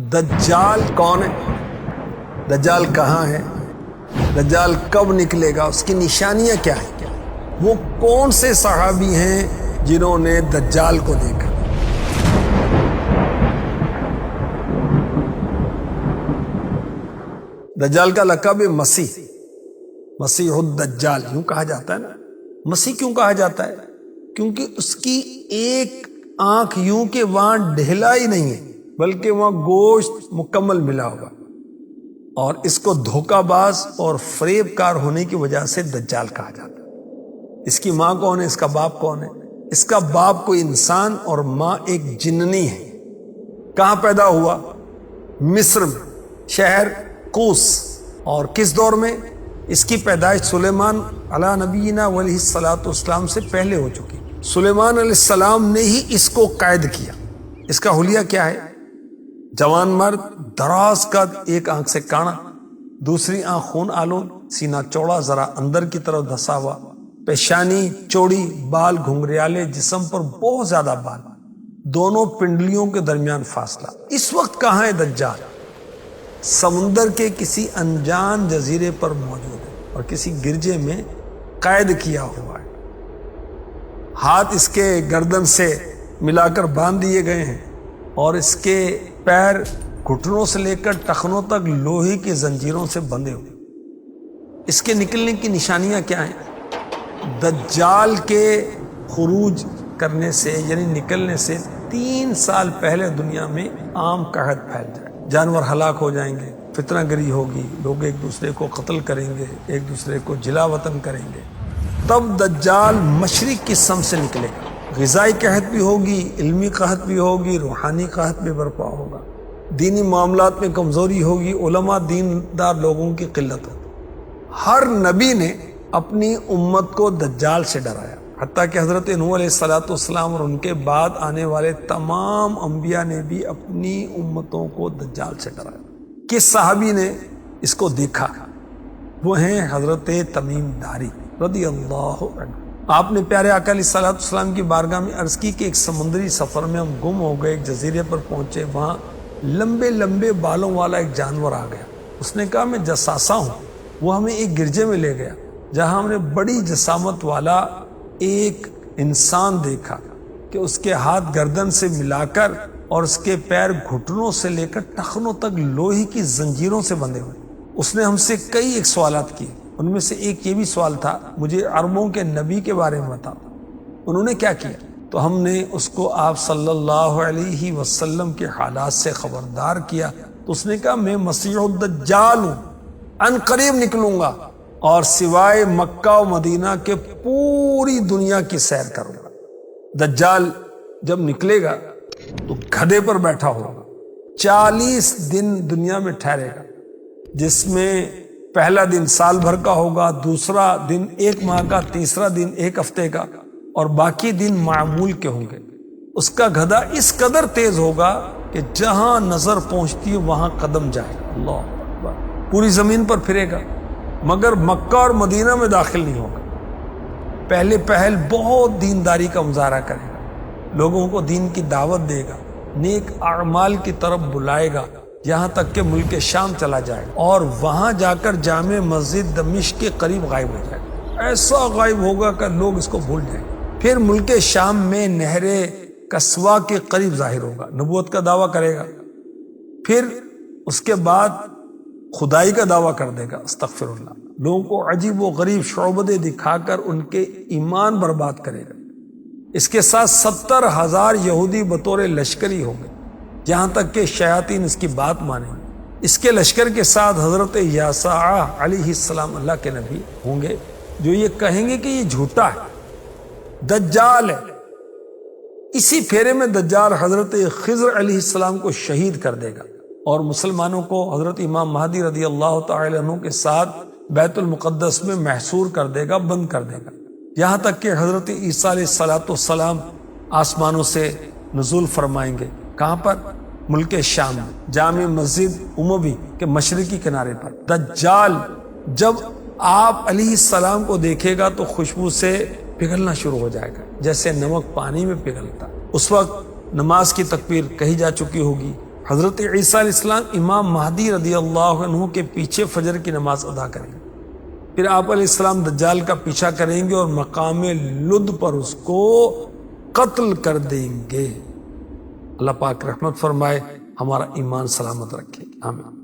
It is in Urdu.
دجال کون ہے؟ دجال کہاں ہے؟ دجال کب نکلے گا؟ اس کی نشانیاں کیا ہیں؟ وہ کون سے صحابی ہیں جنہوں نے دجال کو دیکھا؟ دجال کا لقب مسیح الدجال یوں کہا جاتا ہے نا۔ مسیح کیوں کہا جاتا ہے؟ کیونکہ اس کی ایک آنکھ یوں کہ وہاں ڈھلا ہی نہیں ہے، بلکہ وہاں گوشت مکمل ملا ہوگا، اور اس کو دھوکہ باز اور فریب کار ہونے کی وجہ سے دجال کہا جاتا ہے۔ اس کی ماں کون ہے؟ اس کا باپ کون ہے؟ اس کا باپ کوئی انسان اور ماں ایک جننی ہے۔ کہاں پیدا ہوا؟ مصر میں، شہر قوس۔ اور کس دور میں؟ اس کی پیدائش سلیمان علیہ نبینا علیہ الصلوۃ والسلام سے پہلے ہو چکی۔ سلیمان علیہ السلام نے ہی اس کو قید کیا۔ اس کا حلیہ کیا ہے؟ جوان مرد، دراز قد، ایک آنکھ سے کانا، دوسری آنکھ خون آلود، سینہ چوڑا ذرا اندر کی طرف دھسا ہوا، پیشانی چوڑی، بال گھنگریالے، جسم پر بہت زیادہ بال، دونوں پنڈلیوں کے درمیان فاصلہ۔ اس وقت کہاں ہے دجال؟ سمندر کے کسی انجان جزیرے پر موجود ہے اور کسی گرجے میں قید کیا ہوا ہے۔ ہاتھ اس کے گردن سے ملا کر باندھ دیے گئے ہیں اور اس کے پیر گھٹنوں سے لے کر ٹخنوں تک لوہے کی زنجیروں سے بندھے ہوئے۔ اس کے نکلنے کی نشانیاں کیا ہیں؟ دجال کے خروج کرنے سے یعنی نکلنے سے 3 سال پہلے دنیا میں عام قحط پھیل جائے، جانور ہلاک ہو جائیں گے، فتنہ گری ہوگی، لوگ ایک دوسرے کو قتل کریں گے، ایک دوسرے کو جلا وطن کریں گے۔ تب دجال مشرق کی سمت سے نکلے گا۔ غذائی قحط بھی ہوگی، علمی قحط بھی ہوگی، روحانی قحط بھی برپا ہوگا، دینی معاملات میں کمزوری ہوگی، علماء دیندار لوگوں کی قلت ہوگی۔ ہر نبی نے اپنی امت کو دجال سے ڈرایا، حتیٰ کہ حضرت نوح علیہ الصلوۃ والسلام اور ان کے بعد آنے والے تمام انبیاء نے بھی اپنی امتوں کو دجال سے ڈرایا۔ کس صحابی نے اس کو دیکھا؟ وہ ہیں حضرت تمیم داری رضی اللہ عنہ۔ آپ نے پیارے آقا علیہ الصلوۃ والسلام کی بارگاہ میں عرض کی کہ ایک سمندری سفر میں ہم گم ہو گئے، ایک جزیرے پر پہنچے، وہاں لمبے لمبے بالوں والا ایک جانور آ گیا۔ اس نے کہا میں جساسا ہوں۔ وہ ہمیں ایک گرجے میں لے گیا جہاں ہم نے بڑی جسامت والا ایک انسان دیکھا کہ اس کے ہاتھ گردن سے ملا کر اور اس کے پیر گھٹنوں سے لے کر ٹخنوں تک لوہے کی زنجیروں سے بندھے ہوئے۔ اس نے ہم سے کئی ایک سوالات کیے، ان میں سے ایک یہ بھی سوال تھا مجھے عربوں کے نبی کے بارے میں بتاؤ۔ انہوں نے کیا کیا؟ تو ہم نے اس کو آپ صلی اللہ علیہ وسلم کے حالات سے خبردار کیا۔ تو اس نے کہا میں مسیح الدجال ہوں، ان قریب نکلوں گا اور سوائے مکہ و مدینہ کے پوری دنیا کی سیر کروں گا۔ دجال جب نکلے گا تو گدھے پر بیٹھا ہوگا، 40 دن دنیا میں ٹھہرے گا، جس میں پہلا دن سال بھر کا ہوگا، دوسرا دن 1 ماہ کا، تیسرا دن 1 ہفتے کا، اور باقی دن معمول کے ہوں گے۔ اس کا گدھا اس قدر تیز ہوگا کہ جہاں نظر پہنچتی ہے وہاں قدم جائے گا۔ اللہ اکبر۔ پوری زمین پر پھرے گا مگر مکہ اور مدینہ میں داخل نہیں ہوگا۔ پہلے پہل بہت دینداری کا مظاہرہ کرے گا، لوگوں کو دین کی دعوت دے گا، نیک اعمال کی طرف بلائے گا، یہاں تک کہ ملک شام چلا جائے اور وہاں جا کر جامع مسجد دمشق کے قریب غائب ہو جائے گا۔ ایسا غائب ہوگا کہ لوگ اس کو بھول جائیں گے۔ پھر ملک شام میں نہر کسوا کے قریب ظاہر ہوگا، نبوت کا دعویٰ کرے گا، پھر اس کے بعد خدائی کا دعویٰ کر دے گا، استغفر اللہ، لوگوں کو عجیب و غریب شعبدے دکھا کر ان کے ایمان برباد کرے گا۔ اس کے ساتھ 70,000 یہودی بطور لشکری ہوں گے، یہاں تک کہ شیاطین اس کی بات مانیں گے۔ اس کے لشکر کے ساتھ حضرت یاسع علیہ السلام اللہ کے نبی ہوں گے، جو یہ کہیں گے کہ یہ جھوٹا ہے، دجال ہے۔ اسی پھیرے میں دجال حضرت خضر علیہ السلام کو شہید کر دے گا اور مسلمانوں کو حضرت امام مہدی رضی اللہ تعالی عنہ کے ساتھ بیت المقدس میں محصور کر دے گا، بند کر دے گا، یہاں تک کہ حضرت عیسیٰ علیہ السلام آسمانوں سے نزول فرمائیں گے۔ کہاں پر؟ ملک شام میں، جامع مسجد اموی کے مشرقی کنارے پر۔ دجال جب آپ علیہ السلام کو دیکھے گا تو خوشبو سے پگھلنا شروع ہو جائے گا، جیسے نمک پانی میں پگھلتا۔ اس وقت نماز کی تکبیر کہی جا چکی ہوگی، حضرت عیسیٰ علیہ السلام امام مہدی رضی اللہ عنہ کے پیچھے فجر کی نماز ادا کریں گے، پھر آپ علیہ السلام دجال کا پیچھا کریں گے اور مقام لد پر اس کو قتل کر دیں گے۔ اللہ پاک رحمت فرمائے، ہمارا ایمان سلامت رکھے، آمین۔